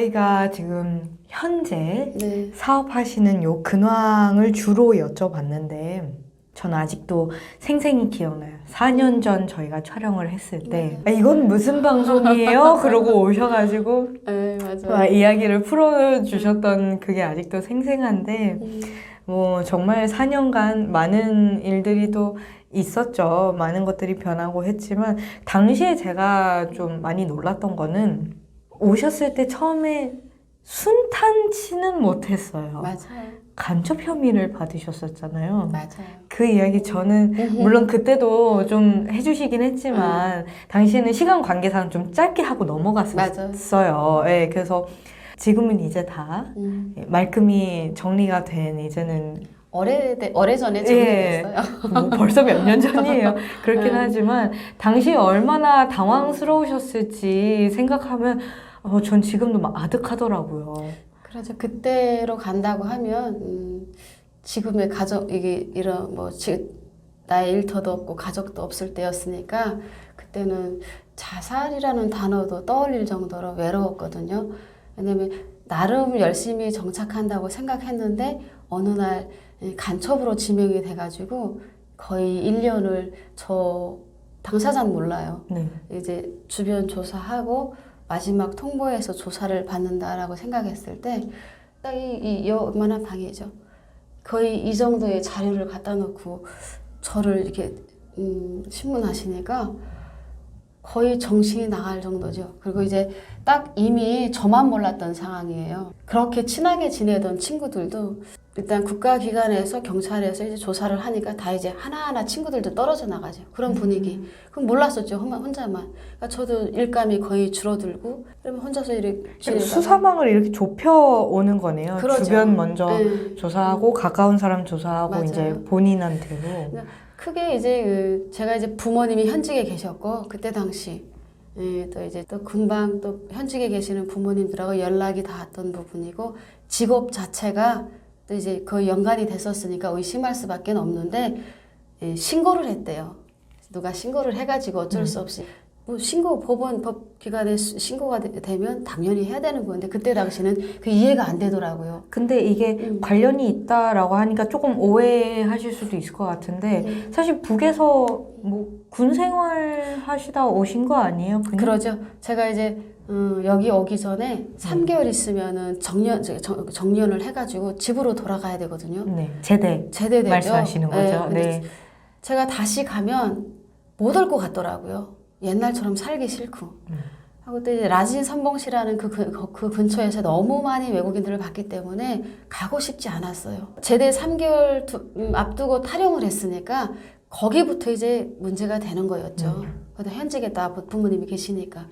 저희가 지금 현재 네. 사업하시는 요 근황을 주로 여쭤봤는데 전 아직도 생생히 기억나요. 4년 전 저희가 촬영을 했을 때 이건 무슨 방송이에요? 그러고 오셔가지고 네, 맞아요. 막 이야기를 풀어주셨던 그게 아직도 생생한데 뭐 정말 4년간 많은 일들이 또 있었죠. 많은 것들이 변하고 했지만 당시에 제가 좀 많이 놀랐던 거는 오셨을 때 처음에 순탄치는 못했어요. 맞아요. 간첩 혐의를 받으셨었잖아요. 맞아요. 그 이야기 저는 물론 그때도 좀 해주시긴 했지만 당시에는 시간 관계상 좀 짧게 하고 넘어갔었어요. 예, 그래서 지금은 이제 다 말끔히 정리가 된 이제는 오래전에 정리됐어요. 뭐 벌써 몇 년 전이에요. 그렇긴 하지만 당시에 얼마나 당황스러우셨을지 생각하면 전 지금도 막 아득하더라고요. 그래서 그때로 간다고 하면 지금의 가족 이게 이런 뭐 나의 일터도 없고 가족도 없을 때였으니까 그때는 자살이라는 단어도 떠올릴 정도로 외로웠거든요. 왜냐면 나름 열심히 정착한다고 생각했는데 어느 날 간첩으로 지명이 돼가지고 거의 1년을 저 당사자는 몰라요. 네. 이제 주변 조사하고 마지막 통보해서 조사를 받는다라고 생각했을 때 딱 이 요만한 방이죠. 거의 이 정도의 자료를 갖다 놓고 저를 이렇게 신문하시니까 거의 정신이 나갈 정도죠. 그리고 이제 딱 이미 저만 몰랐던 상황이에요. 그렇게 친하게 지내던 친구들도 일단 국가기관에서 경찰에서 이제 조사를 하니까 다 이제 하나하나 친구들도 떨어져 나가죠. 그런 분위기. 그럼 몰랐었죠. 혼자만. 그러니까 저도 일감이 거의 줄어들고 그러면 혼자서 이렇게 수사망을 이렇게 좁혀오는 거네요. 그러죠. 주변 먼저 네. 조사하고 가까운 사람 조사하고 맞아요. 이제 본인한테로. 그러니까 크게 이제 제가 이제 부모님이 현직에 계셨고 그때 당시 또 이제 또 금방 또 현직에 계시는 부모님들하고 연락이 닿았던 부분이고 직업 자체가 또 이제 거의 연관이 됐었으니까 의심할 수밖에 없는데 신고를 했대요. 누가 신고를 해가지고 어쩔 수 없이 뭐 법원 법기관에 신고가 되면 당연히 해야 되는 건데 그때 당시는 그 이해가 안 되더라고요. 근데 이게 관련이 있다라고 하니까 조금 오해하실 수도 있을 것 같은데 사실 북에서 뭐 군 생활 하시다 오신 거 아니에요? 그냥? 그러죠. 제가 이제 여기 오기 전에 3개월 있으면은 정년을 해가지고 집으로 돌아가야 되거든요. 네, 제대되죠. 말씀하시는 거죠. 네. 제가 다시 가면 못 올 것 같더라고요. 옛날처럼 살기 싫고. 하고 또 이제 라진 선봉시라는 그 근처에서 너무 많이 외국인들을 봤기 때문에 가고 싶지 않았어요. 제대 3개월 앞두고 탈영을 했으니까 거기부터 이제 문제가 되는 거였죠. 그래도 현직에 다 부모님이 계시니까.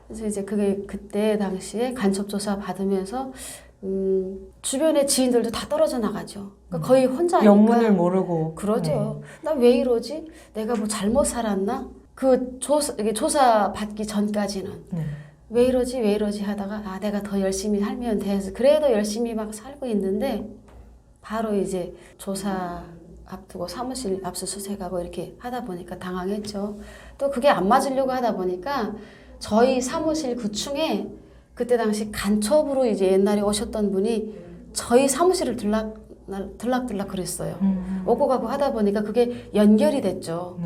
그래서 이제 그때 당시에 간첩 조사 받으면서 주변의 지인들도 다 떨어져 나가죠. 그러니까 거의 혼자니까. 영문을 모르고. 그러죠. 나 왜 이러지? 내가 뭐 잘못 살았나? 이게 조사 받기 전까지는 왜 이러지 하다가 내가 더 열심히 살면 돼. 그래도 열심히 막 살고 있는데 바로 이제 조사 앞두고 사무실 압수수색하고 이렇게 하다 보니까 당황했죠. 또 그게 안 맞으려고 하다 보니까 저희 사무실 9층에 그때 당시 간첩으로 이제 옛날에 오셨던 분이 저희 사무실을 들락들락 그랬어요. 오고 가고 하다 보니까 그게 연결이 됐죠.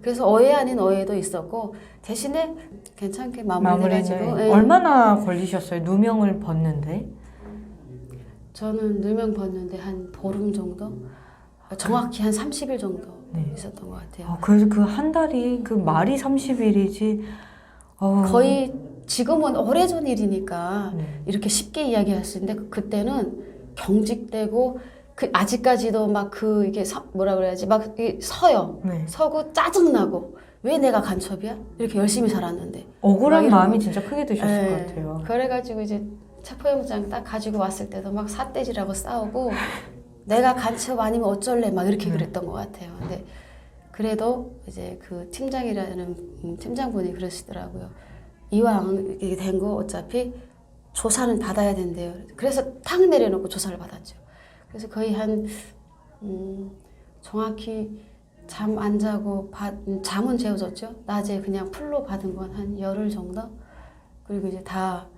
그래서 오해 아닌 오해도 있었고 대신에 괜찮게 마무리해가지고. 얼마나 걸리셨어요? 누명을 벗는데? 저는 누명 벗는데 한 보름 정도? 정확히 한 30일 정도 있었던 것 같아요. 그래서 그 한 달이 그 말이 30일이지 거의 지금은 오래전 일이니까 이렇게 쉽게 이야기할 수 있는데 그때는 경직되고 아직까지도 막 이게 뭐라 그래야지 막 서요. 서고 짜증나고 왜 내가 간첩이야? 이렇게 열심히 살았는데 억울한 마음이 진짜 크게 드셨을 것 같아요. 그래가지고 이제 체포영장 딱 가지고 왔을 때도 막 삿대질하고 싸우고 내가 간첩 아니면 어쩔래 막 이렇게 그랬던 것 같아요. 근데 그래도 이제 그 팀장이라는 팀장분이 그러시더라고요. 이왕 이렇게 된 거 어차피 조사는 받아야 된대요. 그래서 탁 내려놓고 조사를 받았죠. 그래서 거의 정확히 잠 안 자고 잠은 재워졌죠. 낮에 그냥 풀로 받은 건 한 열흘 정도. 그리고 이제 다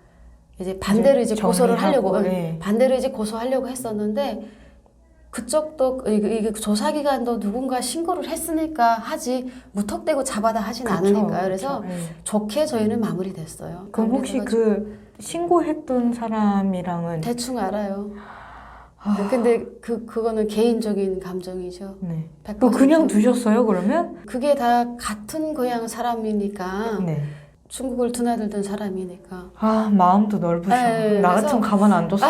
이제 반대로 이제 고소를 정리하고, 하려고 네. 반대로 이제 고소하려고 했었는데 그쪽도 이게 조사기관도 누군가 신고를 했으니까 하지 무턱대고 잡아다 하진 그쵸, 않으니까요. 그래서 그쵸. 네. 좋게 저희는 마무리됐어요. 그럼 혹시 그 신고했던 사람이랑은 대충 알아요. 아. 근데 그거는 개인적인 감정이죠. 네. 100%. 또 그냥 두셨어요, 그러면? 그게 다 같은 고향 사람이니까 네. 중국을 드나들던 사람이니까. 아, 마음도 넓으셔. 네, 나 그래서- 같으면 가만 안 뒀어.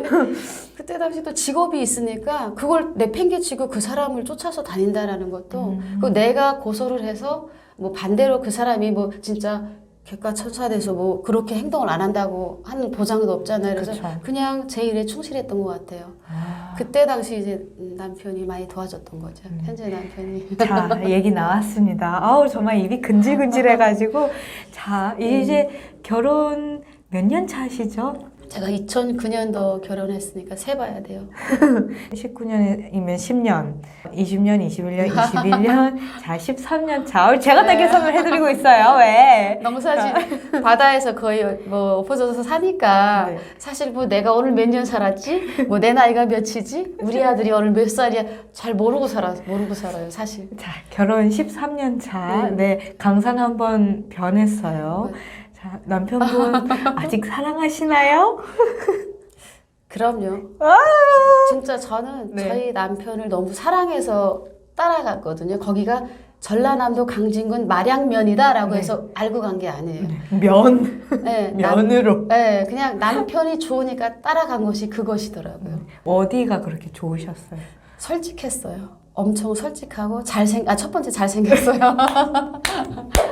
근데 그때 당시 또 직업이 있으니까 그걸 내팽개치고 그 사람을 쫓아서 다닌다라는 것도 그 내가 고소를 해서 뭐 반대로 그 사람이 뭐 진짜 객가천사돼서 뭐 그렇게 행동을 안 한다고 하는 보장도 없잖아요. 그래서 그쵸. 그냥 제 일에 충실했던 것 같아요. 아. 그때 당시 이제 남편이 많이 도와줬던 거죠. 네. 현재 남편이. 자, 얘기 나왔습니다. 아우, 정말 입이 근질근질해가지고. 자, 이제 결혼 몇 년 차시죠? 제가 2009년도 결혼했으니까 세봐야 돼요. 19년이면 10년, 20년, 21년, 21년, 자, 13년 차. 제가 다 계산을 해드리고 있어요. 왜? 농사지 바다에서 거의 뭐 엎어져서 사니까 네. 사실 뭐 내가 오늘 몇 년 살았지? 뭐 내 나이가 몇이지? 우리 아들이 오늘 몇 살이야? 잘 모르고 살아요, 사실. 자, 결혼 13년 차. 네, 강산 한번 변했어요. 자, 남편분 아직 사랑하시나요? 그럼요. 진짜 저는 네. 저희 남편을 너무 사랑해서 따라갔거든요. 거기가 전라남도 강진군 말양면이다라고 네. 해서 알고 간 게 아니에요. 면, 네, 면으로. 네, 그냥 남편이 좋으니까 따라간 것이 그것이더라고요. 어디가 그렇게 좋으셨어요? 솔직했어요. 엄청 솔직하고 첫 번째 잘생겼어요.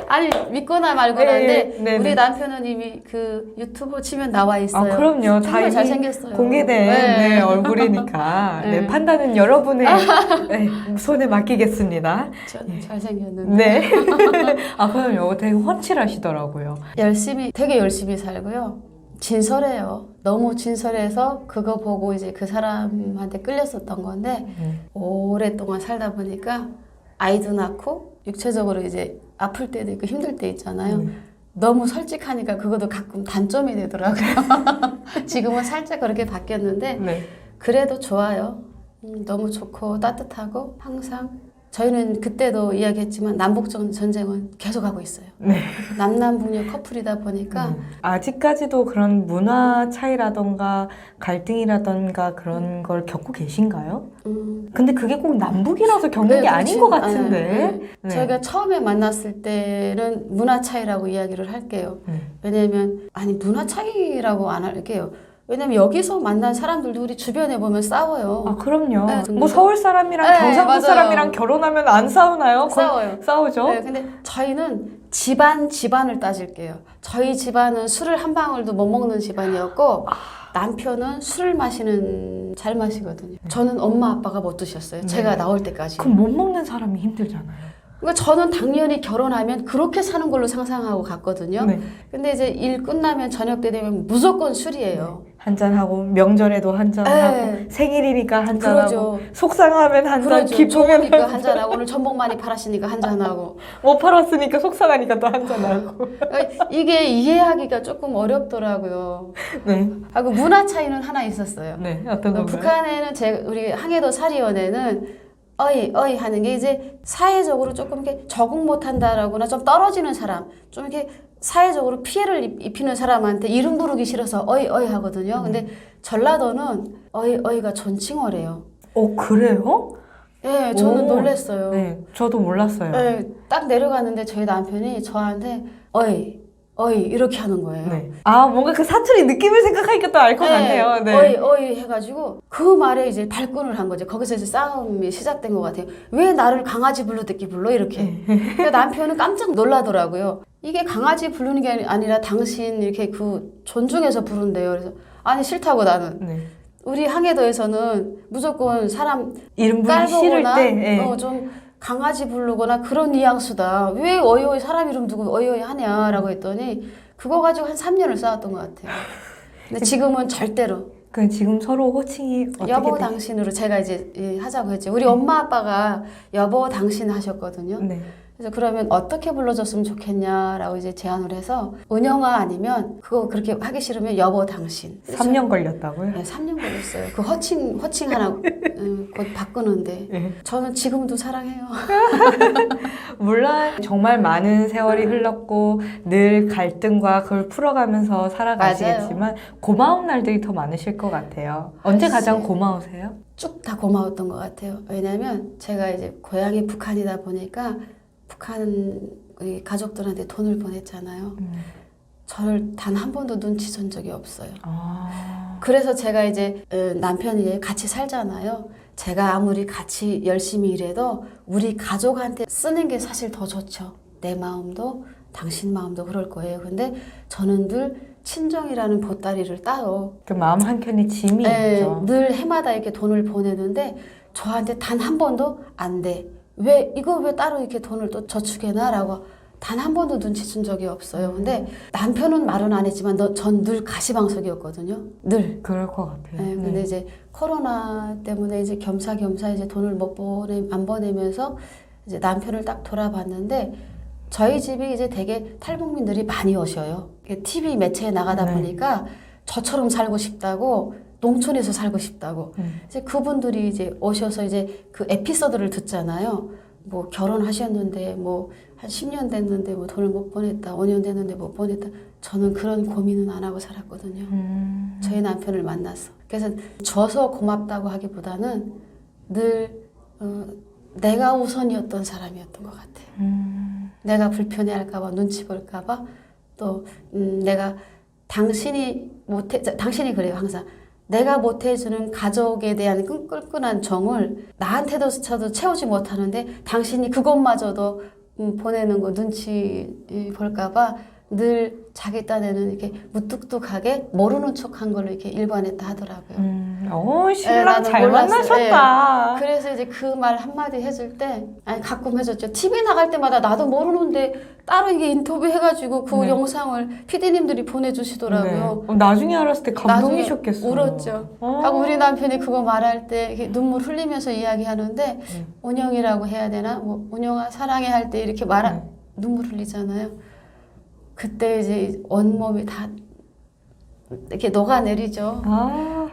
아니, 믿거나 말거나 네, 한데, 네, 우리 네. 남편은 이미 그 유튜브 치면 나와 있어요. 아, 그럼요. 다 정말 이미 잘생겼어요. 공개된 네. 네, 얼굴이니까. 네. 네. 판단은 여러분의 네, 손에 맡기겠습니다. 전 잘생겼는데. 네. 아, 그럼요. 되게 훤칠하시더라고요. 되게 열심히 살고요. 진솔해요. 너무 진솔해서 그거 보고 이제 그 사람한테 끌렸었던 건데, 오랫동안 살다 보니까 아이도 낳고 육체적으로 이제 아플 때도 있고 힘들 때 있잖아요. 너무 솔직하니까 그것도 가끔 단점이 되더라고요. 지금은 살짝 그렇게 바뀌었는데 네. 그래도 좋아요. 너무 좋고 따뜻하고 항상 저희는 그때도 이야기했지만 남북 전쟁은 계속하고 있어요. 네. 남남북녀 커플이다 보니까 아직까지도 그런 문화 차이라던가 갈등이라던가 그런 걸 겪고 계신가요? 근데 그게 꼭 남북이라서 겪는 게 아닌 것 같은데. 네. 저희가 처음에 만났을 때는 문화 차이라고 이야기를 할게요. 왜냐면 아니 문화 차이라고 안 할게요. 왜냐면 여기서 만난 사람들도 우리 주변에 보면 싸워요. 아, 그럼요. 네, 뭐 서울 사람이랑 네, 경상도 맞아요. 사람이랑 결혼하면 안 싸우나요? 싸워요. 싸우죠. 네, 근데 저희는 집안을 따질게요. 저희 집안은 술을 한 방울도 못 먹는 집안이었고 남편은 술을 잘 마시거든요. 저는 엄마 아빠가 못 드셨어요. 네. 제가 나올 때까지. 그럼 못 먹는 사람이 힘들잖아요. 그러니까 저는 당연히 결혼하면 그렇게 사는 걸로 상상하고 갔거든요. 네. 근데 이제 일 끝나면 저녁 때 되면 무조건 술이에요. 한잔하고 명절에도 한잔하고 네. 생일이니까 한잔하고 그러죠. 속상하면 한잔 그러죠. 기쁘면 좋으니까 한잔하고 오늘 전복 많이 팔았으니까 한잔하고. 못 팔았으니까 속상하니까 또 한잔하고. 그러니까 이게 이해하기가 조금 어렵더라고요. 네. 하고 문화 차이는 하나 있었어요. 네. 어떤 건가요? 북한에는 우리 항해도 사리원에는 어이 하는 게 이제 사회적으로 조금 이렇게 적응 못한다라거나 좀 떨어지는 사람, 좀 이렇게 사회적으로 피해를 입히는 사람한테 이름 부르기 싫어서 어이 하거든요. 근데 전라도는 어이가 존칭어래요. 그래요? 네, 저는 오. 놀랐어요. 네. 저도 몰랐어요. 네, 딱 내려갔는데 저희 남편이 저한테 어이 이렇게 하는 거예요. 네. 아, 뭔가 그 사투리 느낌을 생각하니까 또 알 것 같네요. 네. 어이 해가지고 그 말에 이제 발끈을 한 거죠. 거기서 이제 싸움이 시작된 것 같아요. 왜 나를 강아지 불러듣기 불러 이렇게. 그러니까 남편은 깜짝 놀라더라고요. 이게 강아지 부르는 게 아니라 당신 이렇게 그 존중해서 부른대요. 그래서 아니 싫다고 나는. 네. 우리 항해도에서는 무조건 사람 이름 부르기 싫을 깔보거나 때. 네. 좀 강아지 부르거나 그런 뉘앙스다. 왜 어이어이 사람 이름 두고 어이어이 하냐라고 했더니 그거 가지고 한 3년을 싸웠던 것 같아요. 근데 지금은 절대로. 그 지금 서로 호칭이 어떻게 여보 돼? 당신으로 제가 이제 하자고 했죠. 우리 엄마 아빠가 여보 당신 하셨거든요. 네. 그래서 그러면 어떻게 불러줬으면 좋겠냐라고 이제 제안을 해서 은영아 아니면 그거 그렇게 하기 싫으면 여보 당신. 3년 걸렸다고요? 네, 3년 걸렸어요. 그 호칭 하나 곧 바꾸는데 네. 저는 지금도 사랑해요. 물론 정말 많은 세월이 흘렀고 늘 갈등과 그걸 풀어가면서 살아가시겠지만 고마운 날들이 더 많으실 것 같아요. 언제 가장 고마우세요? 쭉 다 고마웠던 것 같아요. 왜냐면 제가 이제 고향이 북한이다 보니까 북한 가족들한테 돈을 보냈잖아요. 저를 단 한 번도 눈치 준 적이 없어요. 그래서 제가 이제 남편이 같이 살잖아요. 제가 아무리 같이 열심히 일해도 우리 가족한테 쓰는 게 사실 더 좋죠. 내 마음도 당신 마음도 그럴 거예요. 근데 저는 늘 친정이라는 보따리를 따로 그 마음 한켠에 짐이 있죠. 늘 해마다 이렇게 돈을 보내는데 저한테 단 한 번도 안 돼. 왜 따로 이렇게 돈을 또 저축해놔라고 단 한 번도 눈치 준 적이 없어요. 근데 남편은 말은 안 했지만 전 늘 가시방석이었거든요. 늘. 그럴 것 같아요. 네, 근데 이제 코로나 때문에 이제 겸사겸사 이제 돈을 안 보내면서 이제 남편을 딱 돌아봤는데 저희 집이 이제 되게 탈북민들이 많이 오셔요. TV 매체에 나가다 보니까 저처럼 살고 싶다고 농촌에서 살고 싶다고. 이제 그분들이 이제 오셔서 이제 그 에피소드를 듣잖아요. 뭐 결혼하셨는데 뭐 한 10년 됐는데 뭐 돈을 못 보냈다. 5년 됐는데 못 보냈다. 저는 그런 고민은 안 하고 살았거든요. 저희 남편을 만나서. 그래서 줘서 고맙다고 하기보다는 늘 내가 우선이었던 사람이었던 것 같아요. 내가 불편해할까봐 눈치 볼까봐 또 내가 당신이 그래요 항상. 내가 못해주는 가족에 대한 끈끈한 정을 나한테도 저도 채우지 못하는데 당신이 그것마저도 보내는 거 눈치 볼까봐 늘 자기 딴에는 이렇게 무뚝뚝하게 모르는 척한 걸로 이렇게 일관했다 하더라고요. 신랑 네, 잘 몰랐어요. 만나셨다. 네. 그래서 이제 그 말 한마디 해줄 때, 가끔 해줬죠. TV 나갈 때마다 나도 모르는데 따로 이게 인터뷰 해가지고 그 영상을 PD님들이 보내주시더라고요. 네. 나중에 알았을 때 감동이셨겠어요. 울었죠. 하고 우리 남편이 그거 말할 때 이렇게 눈물 흘리면서 이야기하는데, 운영이라고 해야 되나? 뭐, 운영아 사랑해 할 때 이렇게 눈물 흘리잖아요. 그때 이제 온몸이 다 이렇게 녹아내리죠.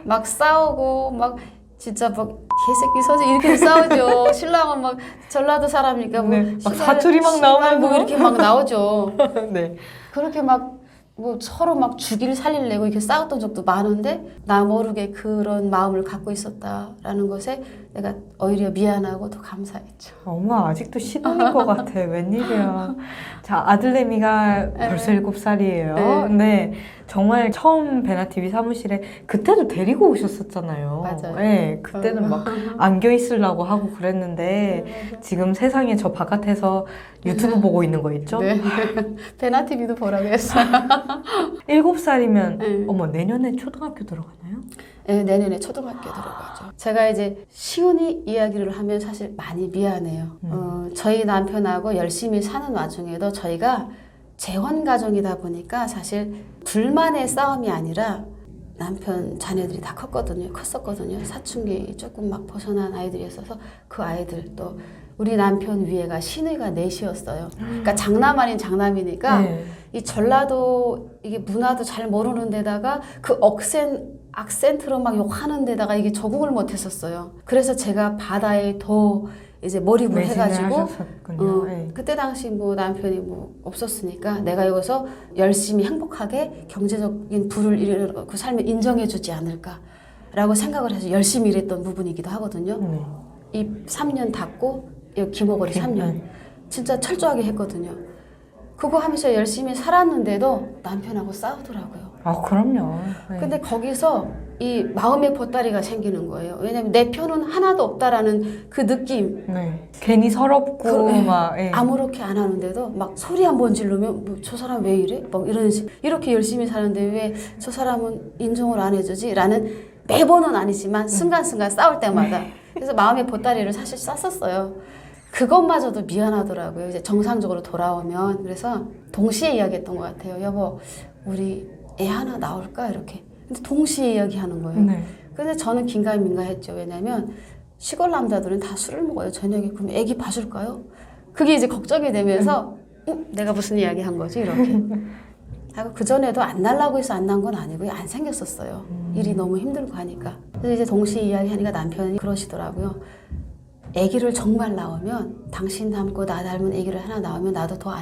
막 싸우고 막 진짜 막 개새끼 서지 이렇게 싸우죠. 신랑은 막 전라도 사람이니까 뭐 막 사투리 막 나오고 뭐 이렇게 막 나오죠. 네. 그렇게 막 뭐 서로 막 죽일 살릴 내고 이렇게 싸웠던 적도 많은데 나 모르게 그런 마음을 갖고 있었다라는 것에 내가 오히려 미안하고 더 감사했죠. 엄마 아직도 신혼인 것 같아. 웬일이야. 자, 아들내미가 벌써 7살이에요. 네. 정말 처음 베나TV 사무실에 그때도 데리고 오셨었잖아요. 맞아요. 네. 그때는 막 안겨 있으려고 하고 그랬는데 지금 세상에 저 바깥에서 유튜브 보고 있는 거 있죠? 네. 베나TV도 보라고 했어요. 7살이면 어머 내년에 초등학교 들어가나요? 네, 내년에 초등학교 들어가죠. 제가 이제 시온이 이야기를 하면 사실 많이 미안해요. 저희 남편하고 열심히 사는 와중에도 저희가 재혼 가정이다 보니까 사실 둘만의 싸움이 아니라 남편 자녀들이 다 컸었거든요. 사춘기 조금 막 벗어난 아이들이 있어서 그 아이들 또 우리 남편 위에가 시누이가 넷이었어요. 그러니까 장남 아닌 장남이니까 이 전라도 이게 문화도 잘 모르는 데다가 그 악센트로 막 욕하는 데다가 이게 적응을 못 했었어요. 그래서 제가 바다에 더 이제 몰입을 해가지고 그때 당시 뭐 남편이 뭐 없었으니까 내가 여기서 열심히 행복하게 경제적인 부를 이루는 그 삶을 인정해주지 않을까라고 생각을 해서 열심히 일했던 부분이기도 하거든요. 이 3년 닫고 김어거리 3년 진짜 철저하게 했거든요. 그거 하면서 열심히 살았는데도 남편하고 싸우더라고요. 아, 그럼요. 네. 근데 거기서 이 마음의 보따리가 생기는 거예요. 왜냐면 내 편은 하나도 없다라는 그 느낌. 네. 괜히 서럽고 막 아무렇게 안 하는데도 막 소리 한 번 지르면 뭐 저 사람 왜 이래? 막 이렇게 열심히 사는데 왜 저 사람은 인정을 안 해주지? 라는 매번은 아니지만 순간순간 싸울 때마다. 그래서 마음의 보따리를 사실 쌌었어요. 그것마저도 미안하더라고요. 이제 정상적으로 돌아오면. 그래서 동시에 이야기했던 것 같아요. 여보, 우리 애 하나 나올까? 이렇게. 근데 동시에 이야기하는 거예요. 근데 저는 긴가민가했죠. 왜냐면 시골 남자들은 다 술을 먹어요. 저녁에. 그럼 애기 봐줄까요? 그게 이제 걱정이 되면서 내가 무슨 이야기 한 거지 이렇게. 하고 그 전에도 안 날라고 해서 안 난 건 아니고요. 안 생겼었어요. 일이 너무 힘들고 하니까. 그래서 이제 동시에 이야기하니까 남편이 그러시더라고요. 아기를 정말 낳으면 당신 닮고 나 닮은 아기를 하나 낳으면 나도 더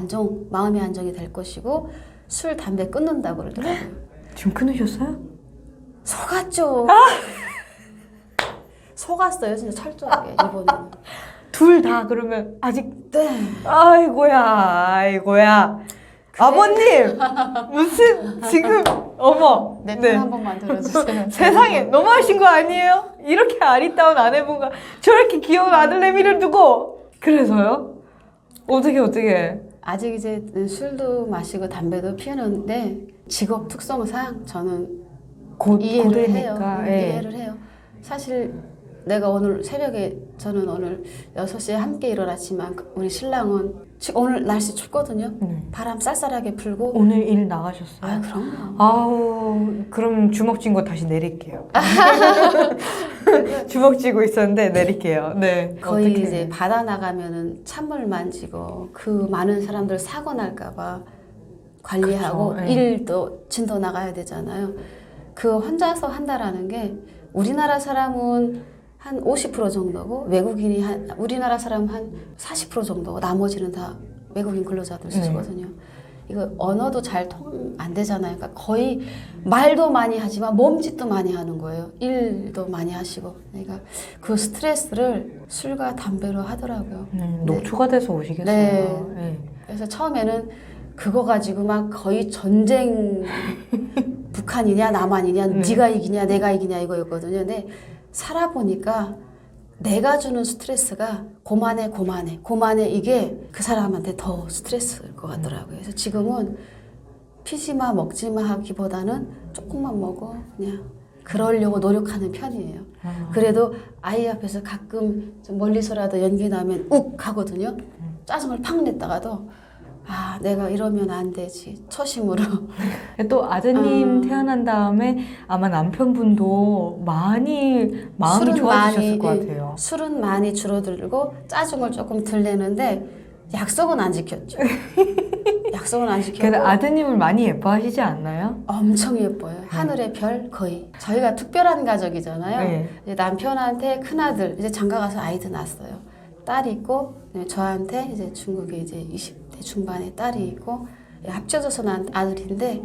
마음의 안정이 될 것이고 술 담배 끊는다고 그러더라고요. 지금 끊으셨어요? 속았죠. 속았어요, 진짜 철저하게 이번에는. 둘 다 그러면 아직 네. 아이고야. 아버님 무슨 지금 어머 내 네. 편 한 번만 들어주세요. 세상에 너무하신 거 아니에요? 이렇게 아리따운 아내분과 저렇게 귀여운 아들내미를 두고 그래서요? 어떻게 아직 이제 술도 마시고 담배도 피우는데 직업 특성상 저는 이해를 해요. 고되니까 예. 이해를 해요. 사실 내가 오늘 새벽에 저는 오늘 6시에 함께 일어났지만 우리 신랑은 오늘 날씨 춥거든요. 바람 쌀쌀하게 불고 오늘 일 나가셨어요? 아 그럼요. 아우 그럼 주먹 쥔 거 다시 내릴게요. 주먹 쥐고 있었는데 내릴게요. 네. 거의 어떡해. 이제 바다 나가면은 찬물 만지고 그 많은 사람들 사고 날까봐 관리하고 그쵸, 예. 일도 진도 나가야 되잖아요. 그 혼자서 한다라는 게 우리나라 사람은 한 50% 정도고 외국인이 우리나라 사람 한 40% 정도고 나머지는 다 외국인 근로자들 쓰거든요. 이거 언어도 잘 통 안 되잖아요. 그러니까 거의 말도 많이 하지만 몸짓도 많이 하는 거예요. 일도 많이 하시고. 그러니까 그 스트레스를 술과 담배로 하더라고요. 녹초가 돼서 오시겠어요. 네. 네. 그래서 처음에는 그거 가지고 막 거의 전쟁 북한이냐 남한이냐 네가 이기냐 내가 이기냐 이거였거든요. 근데 살아보니까 내가 주는 스트레스가 고만해 이게 그 사람한테 더 스트레스일 것 같더라고요. 그래서 지금은 피지마 먹지마 하기보다는 조금만 먹어 그냥 그러려고 노력하는 편이에요. 그래도 아이 앞에서 가끔 좀 멀리서라도 연기 나면 욱 하거든요. 짜증을 팍 냈다가도 아 내가 이러면 안 되지 초심으로. 또 아드님 태어난 다음에 아마 남편분도 많이 마음이 술은 좋아지셨을 것 많이, 같아요. 술은 많이 줄어들고 짜증을 조금 덜 내는데 약속은 안 지켰죠. 약속은 안 지켰고. 그래도 아드님을 많이 예뻐하시지 않나요? 엄청 예뻐요. 하늘의 별 거의. 저희가 특별한 가족이잖아요. 네. 이제 남편한테 큰아들 이제 장가 가서 아이도 낳았어요. 딸이 있고 저한테 이제 중국에 이제 20대 중반에 딸이 있고 합쳐져서 낳은 아들인데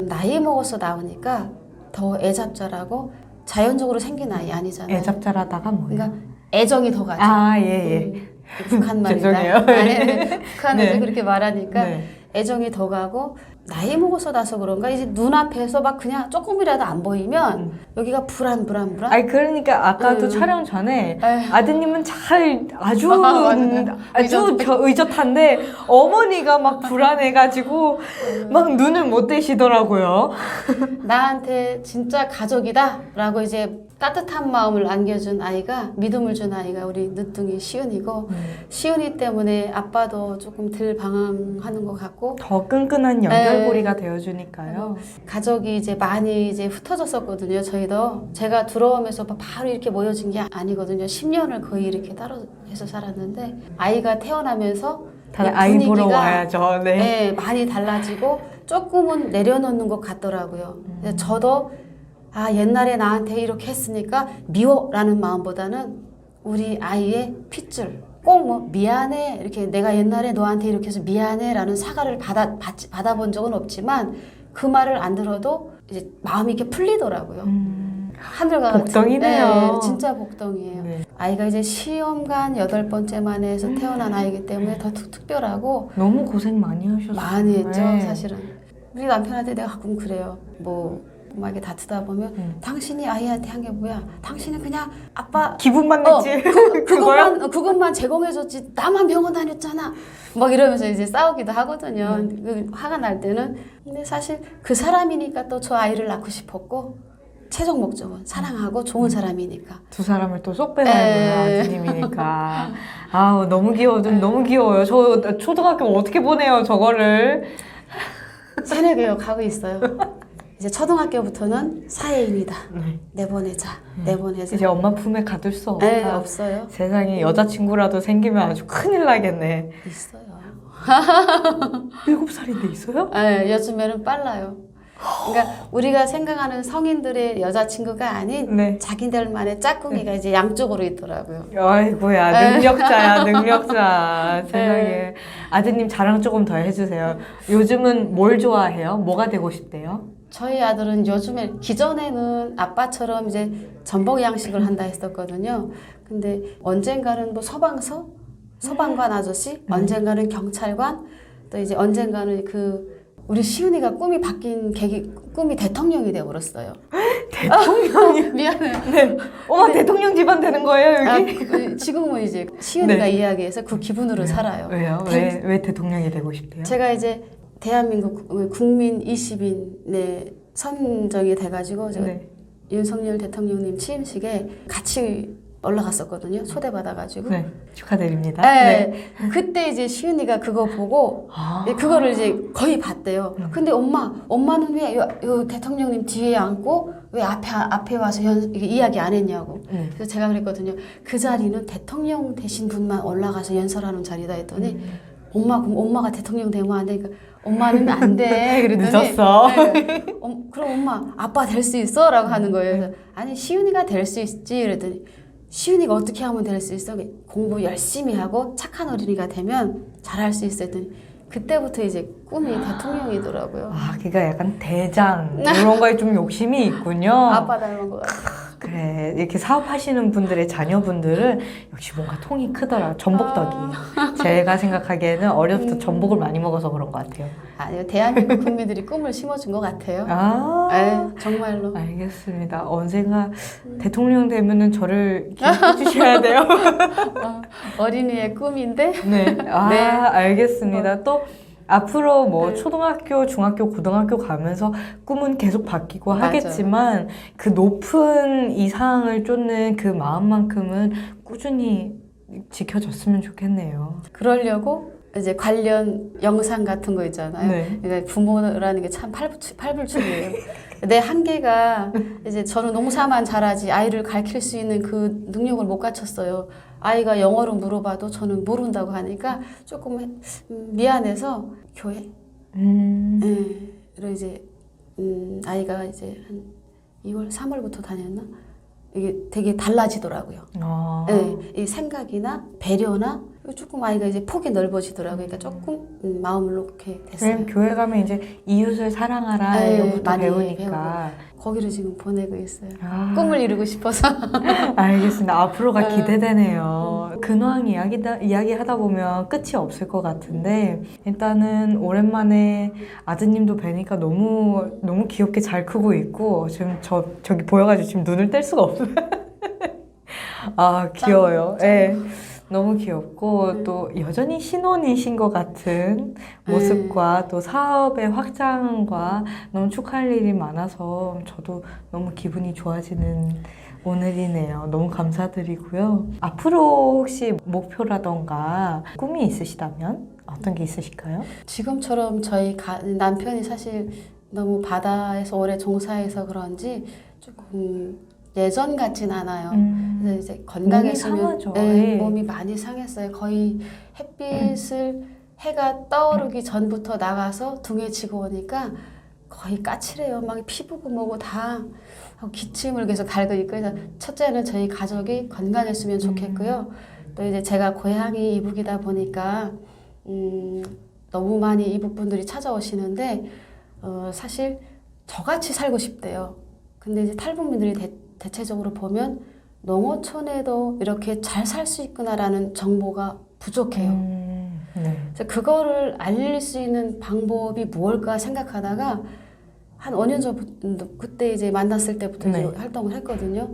나이 먹어서 나오니까 더 애잡자라고 자연적으로 생긴 아이 아니잖아요. 애잡자라다가 뭐예요? 그러니까 애정이 더 가죠. 아, 예. 북한 말이다. 죄송해요. 아니, 북한에서 네. 그렇게 말하니까 네. 애정이 더 가고 나이 먹어서 나서 그런가 이제 눈앞에서 막 그냥 조금이라도 안 보이면 여기가 불안. 아니 그러니까 아까도 촬영 전에 에휴. 아드님은 아주 맞아요. 의젓한데 어머니가 막 불안해가지고 막 눈을 못 떼시더라고요. 나한테 진짜 가족이다라고 이제 따뜻한 마음을 안겨준 아이가 믿음을 준 아이가 우리 늦둥이 시은이고 시은이 때문에 아빠도 조금 덜 방황하는 것 같고 더 끈끈한 연결고리가 되어주니까요. 가족이 이제 많이 이제 흩어졌었거든요. 저희도 제가 들어오면서 바로 이렇게 모여진 게 아니거든요. 10년을 거의 이렇게 따로 해서 살았는데 아이가 태어나면서 다들 아이 보러 와야죠. 네. 네, 많이 달라지고 조금은 내려놓는 것 같더라고요. 그래서 저도 아 옛날에 나한테 이렇게 했으니까 미워라는 마음보다는 우리 아이의 핏줄 꼭 뭐 미안해 이렇게 내가 옛날에 너한테 이렇게 해서 미안해라는 사과를 받아본 적은 없지만 그 말을 안 들어도 이제 마음이 이렇게 풀리더라고요. 하늘과 복덩이네요. 같은, 네, 진짜 복덩이에요. 네. 아이가 이제 시험관 8번째 만에서 태어난 아이기 때문에 더 특별하고 너무 고생 많이 하셨어요. 많이 했죠. 네. 사실은 우리 남편한테 내가 가끔 그래요. 뭐 막 이렇게 다투다 보면 당신이 아이한테 한 게 뭐야? 당신은 그냥 아빠 기분만 냈지. 그것만 제공해줬지. 나만 병원 다녔잖아. 막 이러면서 이제 싸우기도 하거든요. 그 화가 날 때는. 근데 사실 그 사람이니까 또 저 아이를 낳고 싶었고 최종 목적은 사랑하고 좋은 사람이니까. 두 사람을 또 쏙 빼놔야 아드님이니까. 아우 너무 너무 귀여워요. 저 초등학교 어떻게 보내요 저거를. 새내교육 하고 있어요. 이제 초등학교부터는 사회인이다. 네. 내보내자. 내보내자. 이제 엄마 품에 가둘 수 없다. 네, 없어요. 세상에 여자친구라도 생기면 아주 큰일 나겠네. 있어요. 7살인데 있어요? 네, 요즘에는 빨라요. 그러니까 우리가 생각하는 성인들의 여자친구가 아닌 네. 자기들만의 짝꿍이가 이제 양쪽으로 있더라고요. 아이고야, 능력자야, 능력자. 세상에. 아드님 자랑 조금 더 해주세요. 요즘은 뭘 좋아해요? 뭐가 되고 싶대요? 저희 아들은 요즘에 기존에는 아빠처럼 이제 전복 양식을 한다 했었거든요. 근데 언젠가는 뭐 소방관 아저씨, 언젠가는 경찰관, 또 이제 언젠가는 우리 시은이가 꿈이 바뀐 꿈이 대통령이 되어버렸어요. 대통령이? 미안해. 네. 어머, 대통령 집안 되는 거예요, 여기? 지금은 이제 시은이가 네. 이야기해서 그 기분으로 살아요. 왜요? 왜 대통령이 되고 싶대요? 제가 이제 대한민국 국민 20인에 선정이 돼가지고 네. 윤석열 대통령님 취임식에 같이 올라갔었거든요. 초대받아가지고. 네. 축하드립니다. 네. 그때 이제 시은이가 그거 보고 아. 그거를 이제 거의 봤대요. 근데 엄마는 왜 요 대통령님 뒤에 앉고 왜 앞에 와서 이야기 안 했냐고. 그래서 제가 그랬거든요. 그 자리는 대통령 되신 분만 올라가서 연설하는 자리다 했더니 그럼 엄마가 대통령 되면 안 되니까 엄마는 안 돼. 그랬더니 늦었어. 네. 그럼 엄마 아빠 될 수 있어? 라고 하는 거예요. 그래서 아니 시은이가 될 수 있지. 그랬더니 시은이가 어떻게 하면 될 수 있어? 공부 열심히 하고 착한 어린이가 되면 잘할 수 있어 했더니 그때부터 이제 꿈이 대통령이더라고요. 아, 그러니까 약간 대장 이런 거에 좀 욕심이 있군요. 아빠 닮은 것 같아요. 그래, 이렇게 사업하시는 분들의 자녀분들은 역시 뭔가 통이 크더라. 전복덕이. 제가 생각하기에는 어려서부터 전복을 많이 먹어서 그런 것 같아요. 아니요, 대한민국 국민들이 꿈을 심어준 것 같아요. 아, 네, 정말로. 알겠습니다. 언젠가 대통령 되면은 저를 기억해 주셔야 돼요. 어린이의 꿈인데. 네, 아, 네. 알겠습니다. 또 앞으로 뭐 네. 초등학교, 중학교, 고등학교 가면서 꿈은 계속 바뀌고 맞아요. 하겠지만 그 높은 이상을 쫓는 그 마음만큼은 꾸준히 지켜졌으면 좋겠네요. 그러려고 이제 관련 영상 같은 거 있잖아요. 네. 그러니까 부모라는 게 참 팔불출이에요. 내 한계가 이제 저는 농사만 잘하지 아이를 가르칠 수 있는 그 능력을 못 갖췄어요. 아이가 영어로 물어봐도 저는 모른다고 하니까 조금 미안해서 교회. 로 이제 아이가 이제 한 2월, 3월부터 다녔나? 이게 되게 달라지더라고요. 아. 네, 이 생각이나 배려나 조금 아이가 이제 폭이 넓어지더라고요. 그러니까 조금 마음을 놓게 됐어요. 교회 가면 이제 이웃을 사랑하라 네, 이런 것도 많이 배우니까. 거기로 지금 보내고 있어요. 아. 꿈을 이루고 싶어서. 알겠습니다. 앞으로가 기대되네요. 근황 이야기하다 보면 끝이 없을 것 같은데 일단은 오랜만에 아드님도 뵈니까 너무 귀엽게 잘 크고 있고 지금 저기 보여가지고 지금 눈을 뗄 수가 없어요. 아 귀여워요. 네. 너무 귀엽고 또 여전히 신혼이신 것 같은 모습과 또 사업의 확장과 너무 축하할 일이 많아서 저도 너무 기분이 좋아지는 오늘이네요. 너무 감사드리고요. 앞으로 혹시 목표라던가 꿈이 있으시다면 어떤 게 있으실까요? 지금처럼 저희 남편이 사실 너무 바다에서 오래 종사해서 그런지 조금 예전 같진 않아요. 그래서 이제 건강했으면 몸이 상하죠. 네, 몸이 많이 상했어요. 거의 햇빛을 해가 떠오르기 전부터 나가서 등에 지고 오니까 거의 까칠해요. 막 피부고 뭐고 다 하고 기침을 계속 갈고 있고 그래서 첫째는 저희 가족이 건강했으면 좋겠고요. 또 이제 제가 고향이 이북이다 보니까 너무 많이 이북 분들이 찾아오시는데 사실 저같이 살고 싶대요. 근데 이제 탈북민들이 대체적으로 보면 농어촌에도 이렇게 잘 살 수 있구나라는 정보가 부족해요. 네. 그래서 그거를 알릴 수 있는 방법이 무엇일까 생각하다가 한 5년 전부터 그때 이제 만났을 때부터 네. 이제 활동을 했거든요.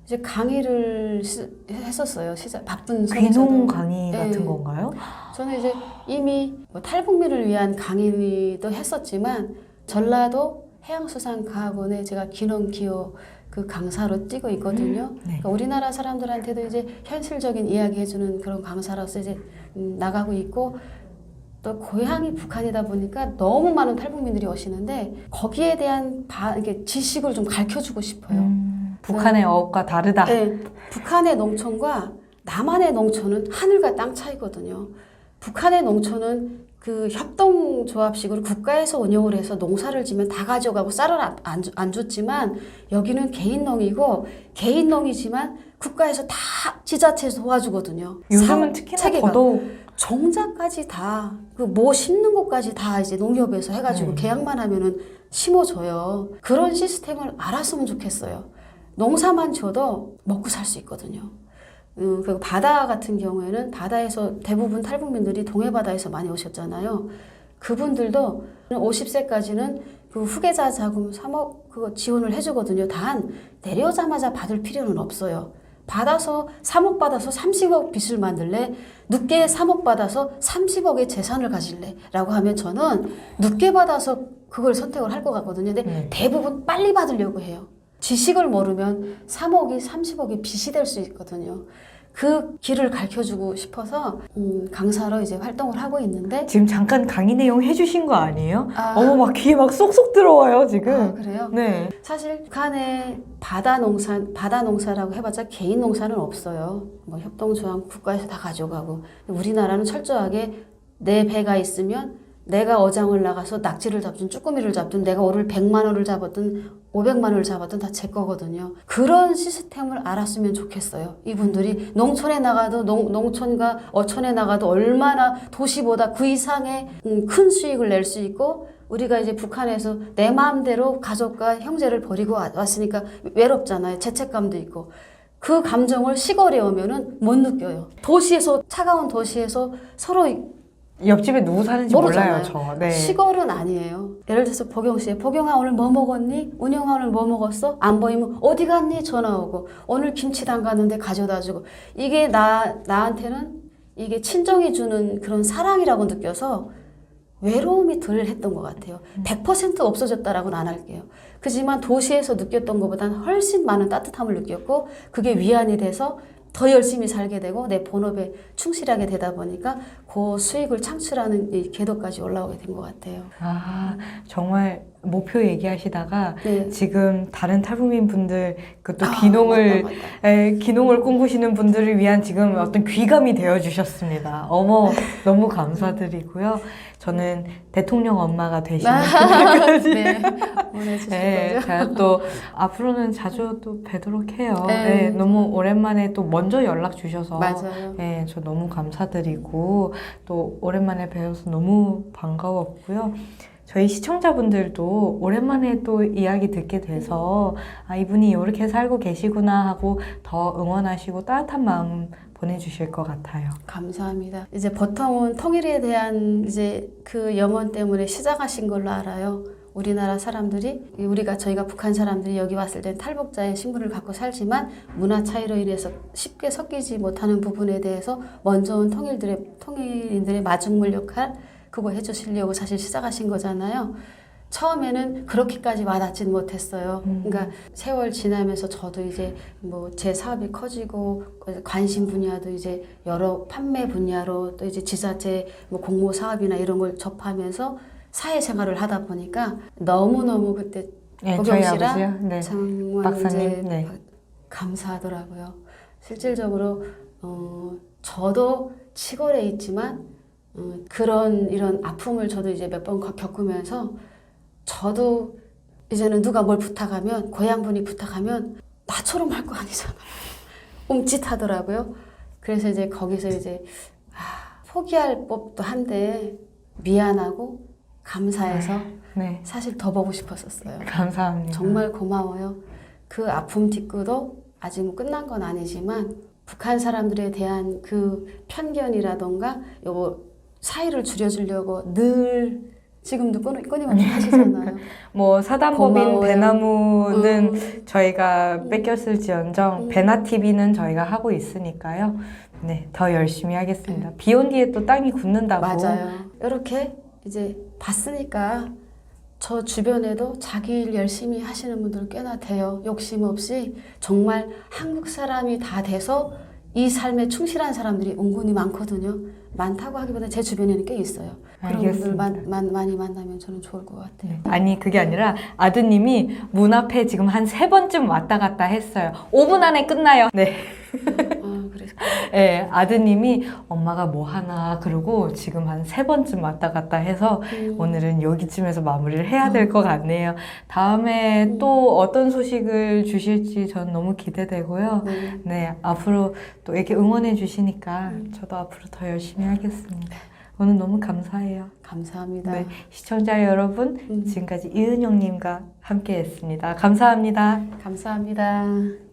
이제 강의를 했었어요. 바쁜 귀농 강의 네. 같은 건가요? 저는 이제 이미 뭐 탈북민을 위한 강의도 했었지만 전라도 해양수산과학원에 제가 귀농기호 그 강사로 뛰고 있거든요. 네. 그러니까 우리나라 사람들한테도 이제 현실적인 이야기 해주는 그런 강사로서 이제 나가고 있고 또 고향이 북한이다 보니까 너무 많은 탈북민들이 오시는데 거기에 대한 이렇게 지식을 좀 가르쳐주고 싶어요. 북한의 어업과 다르다. 네, 북한의 농촌과 남한의 농촌은 하늘과 땅 차이거든요. 북한의 농촌은 그 협동조합식으로 국가에서 운영을 해서 농사를 지면 다 가져가고 쌀은 안 줬지만 여기는 개인농이고 개인농이지만 국가에서 다 지자체에서 도와주거든요. 요즘은 특히나 체계가. 더더욱 정작까지 다 그 뭐 심는 것까지 다 이제 농협에서 해가지고 계약만 하면은 심어줘요. 그런 시스템을 알았으면 좋겠어요. 농사만 줘도 먹고 살 수 있거든요. 그리고 바다 같은 경우에는 바다에서 대부분 탈북민들이 동해바다에서 많이 오셨잖아요. 그분들도 50세까지는 그 후계자 자금 3억 그거 지원을 해주거든요. 단 내려오자마자 받을 필요는 없어요. 받아서 3억 받아서 30억 빚을 만들래? 늦게 3억 받아서 30억의 재산을 가질래? 라고 하면 저는 늦게 받아서 그걸 선택을 할 것 같거든요. 근데 대부분 빨리 받으려고 해요. 지식을 모르면 3억이 30억이 빚이 될 수 있거든요. 그 길을 가르쳐주고 싶어서 강사로 이제 활동을 하고 있는데 지금 잠깐 강의 내용 해주신 거 아니에요? 어머 막 귀에 막 쏙쏙 들어와요 지금. 아, 그래요? 네. 사실 북한에 바다 농사라고 해봤자 개인 농사는 없어요. 뭐 협동조합 국가에서 다 가져가고 우리나라는 철저하게 내 배가 있으면 내가 어장을 나가서 낙지를 잡든 쭈꾸미를 잡든 내가 오늘 100만 원을 잡았든 500만 원을 잡았든 다 제 거거든요. 그런 시스템을 알았으면 좋겠어요. 이분들이 농촌에 나가도 농촌과 어촌에 나가도 얼마나 도시보다 그 이상의 큰 수익을 낼 수 있고 우리가 이제 북한에서 내 마음대로 가족과 형제를 버리고 왔으니까 외롭잖아요. 죄책감도 있고. 그 감정을 시골에 오면은 못 느껴요. 차가운 도시에서 서로 옆집에 누구 사는지 모르잖아요. 몰라요, 저. 네. 시골은 아니에요. 예를 들어서 보경 씨, 보경아 오늘 뭐 먹었니? 운영아 오늘 뭐 먹었어? 안 보이면 어디 갔니? 전화 오고 오늘 김치 담갔는데 가져다 주고 이게 나한테는 이게 친정이 주는 그런 사랑이라고 느껴서 외로움이 덜 했던 것 같아요. 100% 없어졌다라고는 안 할게요. 그지만 도시에서 느꼈던 것보다는 훨씬 많은 따뜻함을 느꼈고 그게 위안이 돼서 더 열심히 살게 되고 내 본업에 충실하게 되다 보니까 그 수익을 창출하는 이 궤도까지 올라오게 된 것 같아요. 아, 정말 목표 얘기하시다가 네. 지금 다른 탈북민 분들 그또 맞다. 기농을 꿈꾸시는 분들을 위한 지금 어떤 귀감이 되어 주셨습니다. 어머, 너무 감사드리고요. 저는 대통령 엄마가 되시는 그날까지 네, 보내주신 네, 거죠. 제가 또 앞으로는 자주 또 뵈도록 해요. 네. 네, 너무 오랜만에 또 먼저 연락 주셔서 맞아요. 네, 저 너무 감사드리고 또 오랜만에 뵈어서 너무 반가웠고요. 저희 시청자분들도 오랜만에 또 이야기 듣게 돼서 아, 이분이 이렇게 살고 계시구나 하고 더 응원하시고 따뜻한 마음 보내주실 것 같아요. 감사합니다. 이제 보통은 통일에 대한 이제 그 염원 때문에 시작하신 걸로 알아요. 우리나라 사람들이 저희가 북한 사람들이 여기 왔을 때 탈북자의 신분을 갖고 살지만 문화 차이로 인해서 쉽게 섞이지 못하는 부분에 대해서 먼저 온 통일인들의 마중물 역할 그거 해주시려고 사실 시작하신 거잖아요. 처음에는 그렇게까지 와닿진 못했어요. 그러니까 세월 지나면서 저도 이제 뭐 제 사업이 커지고 관심 분야도 이제 여러 판매 분야로 또 이제 지자체 뭐 공모 사업이나 이런 걸 접하면서 사회생활을 하다 보니까 너무너무 그때 네, 보경 저희 씨랑 아버지요? 네. 정말 박사님, 이제 네. 감사하더라고요. 실질적으로 저도 시골에 있지만 이런 아픔을 저도 이제 몇 번 겪으면서 저도 이제는 누가 뭘 부탁하면 고향분이 부탁하면 나처럼 할 거 아니잖아요. 움찔하더라고요. 그래서 이제 거기서 이제 포기할 법도 한데 미안하고 감사해서 네. 사실 더 보고 싶었었어요. 감사합니다. 정말 고마워요. 그 아픔 딛고도 아직 뭐 끝난 건 아니지만 북한 사람들에 대한 그 편견이라던가 요거 사이를 줄여주려고 늘 지금도 끊임없이 하시잖아요. 뭐 사단법인 고마워요. 배나무는 저희가 뺏겼을지언정 배나TV는 저희가 하고 있으니까요. 네, 더 열심히 하겠습니다. 비 온 뒤에 또 땅이 굳는다고. 맞아요. 이렇게 이제 봤으니까 저 주변에도 자기 일 열심히 하시는 분들 꽤나 돼요. 욕심 없이 정말 한국 사람이 다 돼서 이 삶에 충실한 사람들이 은근히 많거든요. 많다고 하기보다 제 주변에는 꽤 있어요. 그런 분들 많이 만나면 저는 좋을 것 같아요. 네. 아니 그게 아니라 아드님이 문 앞에 지금 한 3번쯤 왔다 갔다 했어요. 5분 안에 끝나요. 네. 그래서 네, 아드님이 엄마가 뭐 하나 그러고 지금 한 3번쯤 왔다 갔다 해서 오늘은 여기쯤에서 마무리를 해야 될 것 같네요. 다음에 또 어떤 소식을 주실지 전 너무 기대되고요. 네, 앞으로 또 이렇게 응원해 주시니까 저도 앞으로 더 열심히 하겠습니다. 오늘 너무 감사해요. 감사합니다. 네, 시청자 여러분, 지금까지 이은영님과 함께 했습니다. 감사합니다. 감사합니다.